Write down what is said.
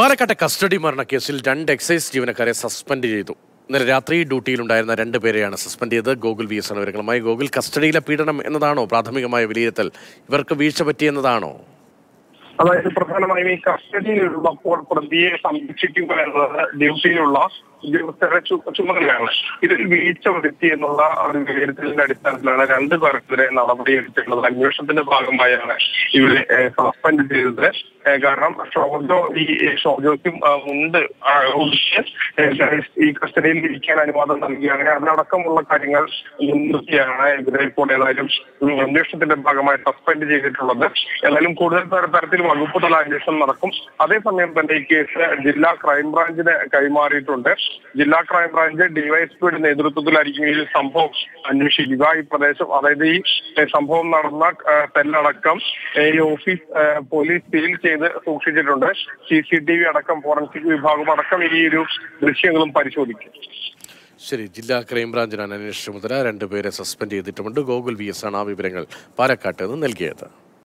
പാലക്കാട്ടെ custody മരണക്കേസിൽ 2 excise ജീവനക്കാരെ suspend ചെയ്തു. ഇന്നലെ രാത്രി ഡ്യൂട്ടിയിലുണ്ടായിരുന്ന 2 പേരെയാണ് സസ്പെൻഡ് ചെയ്തത്. ഗോകുൽ വി എസ് വിവരങ്ങളുമായി. ഗോകുൽ, കസ്റ്റഡിയിലെ പീഡനം എന്നതാണോ പ്രാഥമികമായ വിലയിരുത്തൽ? ഇവർക്ക് വീഴ്ച പറ്റിയെന്നതാണോ? അതായത് പ്രധാനമായും ഈ കസ്റ്റഡിയിലുള്ളപ്പോൾ പ്രതിയെ സംരക്ഷിക്കുക എന്നത് ഡ്യൂട്ടിയിലുള്ള ഉദ്യോഗസ്ഥരുടെ ചുമതലയാണ്. ഇതിൽ വീഴ്ച വരുത്തി എന്നുള്ള ഒരു വിലയിരുത്തലിന്റെ അടിസ്ഥാനത്തിലാണ് 2 പേർക്കെതിരെ നടപടിയെടുത്തിട്ടുള്ളത്. അന്വേഷണത്തിന്റെ ഭാഗമായാണ് ഇവരെ സസ്പെൻഡ് ചെയ്തത്. കാരണം ഷോജോയ്ക്കും മുണ്ട് ഈ കസ്റ്റഡിയിൽ ഇരിക്കാൻ അനുവാദം നൽകി. അങ്ങനെ അതിനടക്കമുള്ള കാര്യങ്ങൾ മുൻനിർത്തിയാണ് ഇവരെ ഇപ്പോൾ ഏതായാലും അന്വേഷണത്തിന്റെ ഭാഗമായി സസ്പെൻഡ് ചെയ്തിട്ടുള്ളത്. ഏതായാലും കൂടുതൽ തരത്തിൽ വകുപ്പ് തല അന്വേഷണം നടക്കും. അതേസമയം തന്നെ ഈ കേസ് ജില്ലാ ക്രൈംബ്രാഞ്ചിന് കൈമാറിയിട്ടുണ്ട്. ജില്ലാ ക്രൈംബ്രാഞ്ച് ഡിവൈഎസ്പിയുടെ നേതൃത്വത്തിലായിരിക്കും ഈ സംഭവം അന്വേഷിക്കുക. ഈ പ്രദേശം, അതായത് ഈ സംഭവം നടന്ന തെല്ലടക്കം ഈ ഓഫീസ് പോലീസ് സീൽ ചെയ്ത് സൂക്ഷിച്ചിട്ടുണ്ട്. CCTV അടക്കം ഫോറൻസിക് വിഭാഗം അടക്കം ഈ ഒരു ദൃശ്യങ്ങളും പരിശോധിക്കും. ശരി, ജില്ലാ ക്രൈംബ്രാഞ്ചിനാണ് അന്വേഷണ ചുമതല. 2 പേരെ സസ്പെൻഡ് ചെയ്തിട്ടുമുണ്ട്. ഗോകുൽ വി എസ് ആണ് ആ വിവരങ്ങൾ പാലക്കാട്ട് നിന്ന് നൽകിയത്.